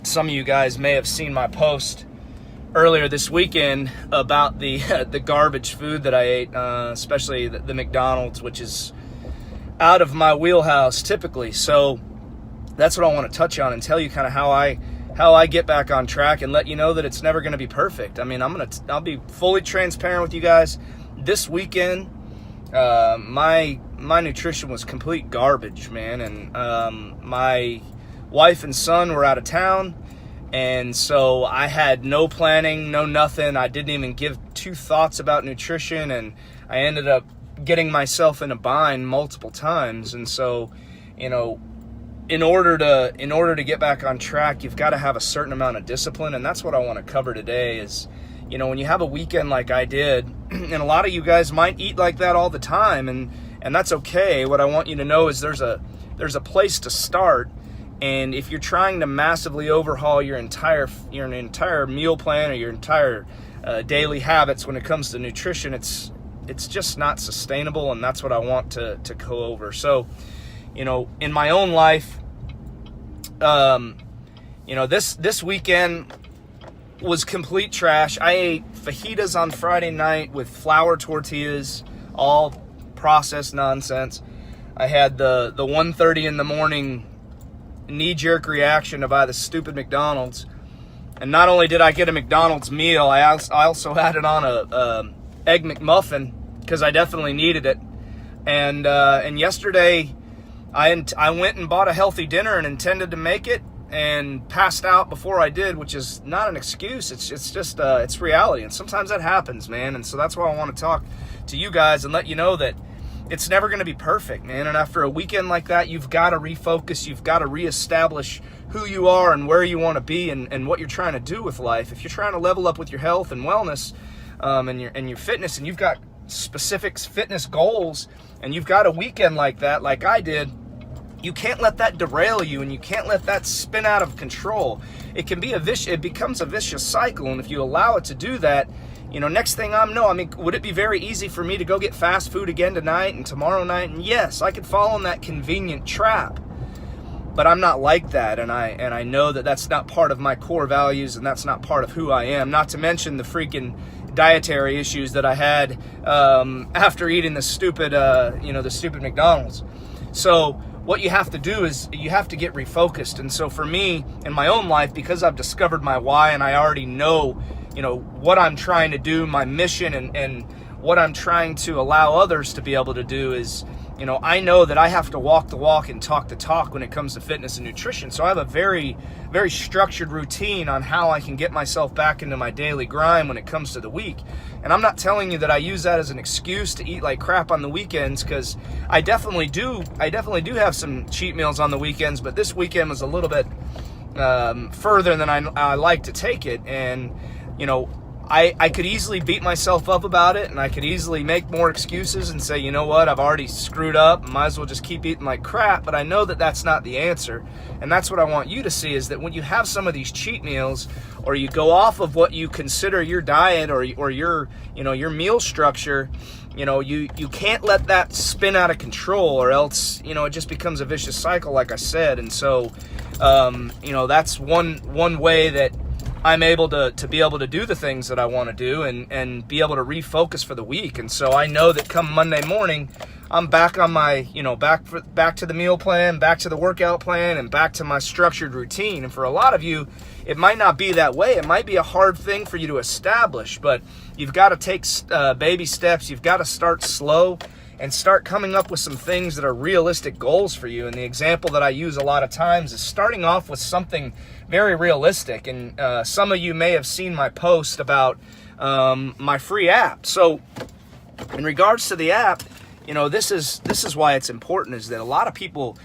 some of you guys may have seen my post earlier this weekend about the the garbage food that I ate, especially the McDonald's, which is out of my wheelhouse typically. So that's what I want to touch on and tell you kind of how I get back on track and let you know that it's never going to be perfect. I mean, I'll be fully transparent with you guys. This weekend, my nutrition was complete garbage, man, and my wife and son were out of town, and so I had no planning, no nothing. I didn't even give two thoughts about nutrition, and I ended up getting myself in a bind multiple times. And so, you know, in order to get back on track, you've got to have a certain amount of discipline, and that's what I want to cover today is, you know, when you have a weekend like I did, and a lot of you guys might eat like that all the time, and that's okay. What I want you to know is there's a place to start. And if you're trying to massively overhaul your entire meal plan or your entire daily habits when it comes to nutrition, it's just not sustainable, and that's what I want to go over. So, you know, in my own life, you know, this weekend was complete trash. I ate fajitas on Friday night with flour tortillas, all processed nonsense. I had the 1:30 in the morning knee-jerk reaction to buy the stupid McDonald's, and not only did I get a McDonald's meal, I also had it on a egg McMuffin because I definitely needed it. And yesterday I went and bought a healthy dinner and intended to make it, and passed out before I did, which is not an excuse. It's just it's reality, and sometimes that happens, man. And so that's why I want to talk to you guys and let you know that it's never going to be perfect, man. And after a weekend like that, you've got to refocus. You've got to reestablish who you are and where you want to be and what you're trying to do with life. If you're trying to level up with your health and wellness and your fitness, and you've got specific fitness goals, and you've got a weekend like that, like I did, you can't let that derail you, and you can't let that spin out of control. It becomes a vicious cycle, and if you allow it to do that, you know, next thing I know, I mean, would it be very easy for me to go get fast food again tonight and tomorrow night? And yes, I could fall in that convenient trap, but I'm not like that, and I know that that's not part of my core values, and that's not part of who I am. Not to mention the freaking dietary issues that I had after eating the stupid McDonald's. So what you have to do is you have to get refocused. And so for me, in my own life, because I've discovered my why, and I already know, you know, what I'm trying to do, my mission, and what I'm trying to allow others to be able to do is, you know, I know that I have to walk the walk and talk the talk when it comes to fitness and nutrition. So I have a very, very structured routine on how I can get myself back into my daily grind when it comes to the week. And I'm not telling you that I use that as an excuse to eat like crap on the weekends, because I definitely do have some cheat meals on the weekends, but this weekend was a little bit further than I like to take it. And, you know, I could easily beat myself up about it, and I could easily make more excuses and say, you know what, I've already screwed up, might as well just keep eating like crap. But I know that that's not the answer, and that's what I want you to see, is that when you have some of these cheat meals, or you go off of what you consider your diet or your, you know, your meal structure, you know, you can't let that spin out of control, or else, you know, it just becomes a vicious cycle, like I said. And so, you know, that's one way that I'm able to be able to do the things that I want to do and be able to refocus for the week. And so I know that come Monday morning, I'm back on my, you know, back to the meal plan, back to the workout plan, and back to my structured routine. And for a lot of you, it might not be that way. It might be a hard thing for you to establish, but you've got to take baby steps. You've got to start slow and start coming up with some things that are realistic goals for you. And the example that I use a lot of times is starting off with something very realistic. And some of you may have seen my post about my free app. So in regards to the app, you know, this is why it's important, is that a lot of people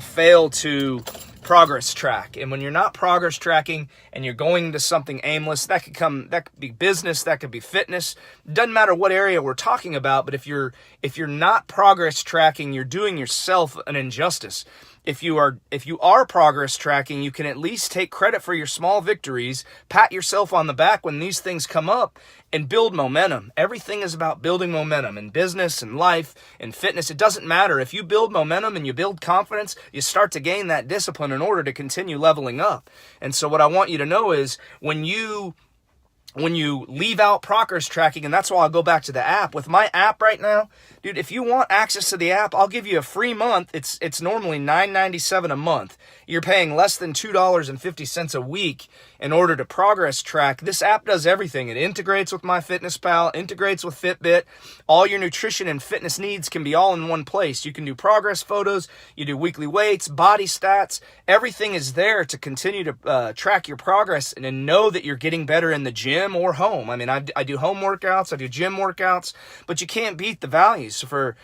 fail to progress track. And when you're not progress tracking and you're going into something aimless, that could be business, that could be fitness. Doesn't matter what area we're talking about, but if you're not progress tracking, you're doing yourself an injustice. if you are progress tracking, you can at least take credit for your small victories, pat yourself on the back when these things come up, and build momentum. Everything is about building momentum in business and life and fitness. It doesn't matter. If you build momentum and you build confidence, you start to gain that discipline in order to continue leveling up. And so what I want you to know is when you leave out progress tracking, and that's why I'll go back to the app. With my app right now, dude, if you want access to the app, I'll give you a free month. It's normally $9.97 a month. You're paying less than $2.50 a week in order to progress track. This app does everything. It integrates with MyFitnessPal, integrates with Fitbit. All your nutrition and fitness needs can be all in one place. You can do progress photos, you do weekly weights, body stats. Everything is there to continue to track your progress and know that you're getting better in the gym or home. I mean, I do home workouts, I do gym workouts, but you can't beat the values. So for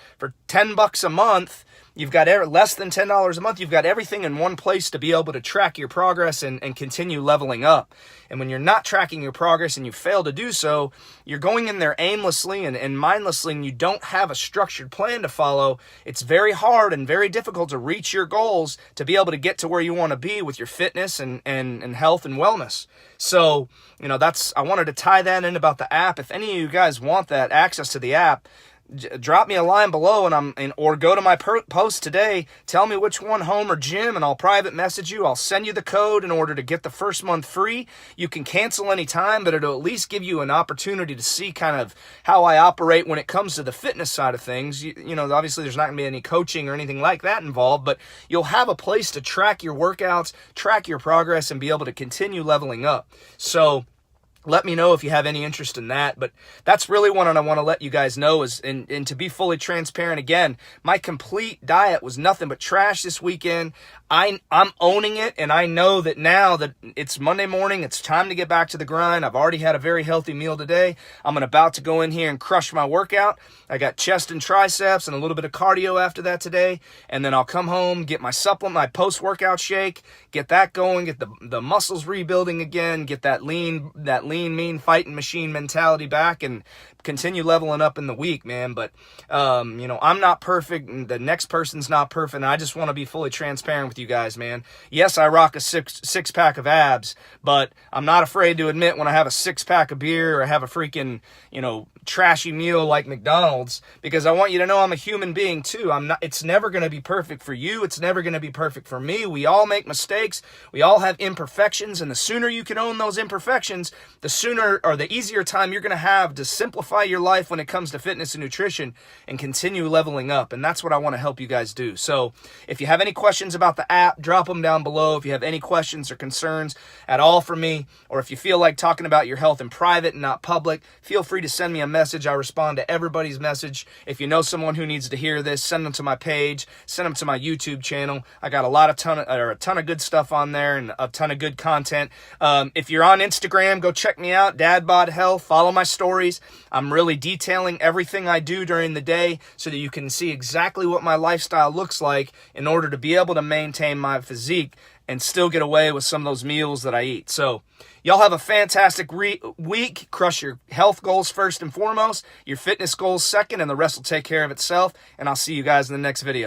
$10 a month, you've got less than $10 a month, you've got everything in one place to be able to track your progress and continue leveling up. And when you're not tracking your progress and you fail to do so, you're going in there aimlessly and mindlessly, and you don't have a structured plan to follow. It's very hard and very difficult to reach your goals to be able to get to where you want to be with your fitness and health and wellness. So, I wanted to tie that in about the app. If any of you guys want that access to the app, drop me a line below or go to my post today. Tell me which one, home or gym, and I'll private message you. I'll send you the code in order to get the first month free. You can cancel anytime, but it'll at least give you an opportunity to see kind of how I operate when it comes to the fitness side of things. Obviously there's not going to be any coaching or anything like that involved, but you'll have a place to track your workouts, track your progress, and be able to continue leveling up. So let me know if you have any interest in that. But that's really what I want to let you guys know is, and to be fully transparent again, my complete diet was nothing but trash this weekend. I'm owning it, and I know that now that it's Monday morning, it's time to get back to the grind. I've already had a very healthy meal today. I'm about to go in here and crush my workout. I got chest and triceps and a little bit of cardio after that today, and then I'll come home, get my supplement, my post-workout shake, get that going, get the muscles rebuilding again, get that lean, mean fighting machine mentality back, and continue leveling up in the week, man. But I'm not perfect, and the next person's not perfect, and I just want to be fully transparent with you guys, man. Yes, I rock a six pack of abs, but I'm not afraid to admit when I have a 6-pack of beer or I have a freaking trashy meal like McDonald's, because I want you to know I'm a human being too. It's never going to be perfect for you. It's never going to be perfect for me. We all make mistakes. We all have imperfections, and the sooner you can own those imperfections, the sooner or the easier time you're going to have to simplify your life when it comes to fitness and nutrition and continue leveling up. And that's what I want to help you guys do. So if you have any questions about the app, drop them down below. If you have any questions or concerns at all for me, or if you feel like talking about your health in private and not public, feel free to send me a message. I respond to everybody's message. If you know someone who needs to hear this, send them to my page, send them to my YouTube channel. I got a ton of good stuff on there and a ton of good content. If you're on Instagram, go check me out, Dad Bod Health. Follow my stories. I'm really detailing everything I do during the day so that you can see exactly what my lifestyle looks like in order to be able to maintain my physique and still get away with some of those meals that I eat. So y'all have a fantastic week. Crush your health goals first and foremost, your fitness goals second, and the rest will take care of itself. And I'll see you guys in the next video.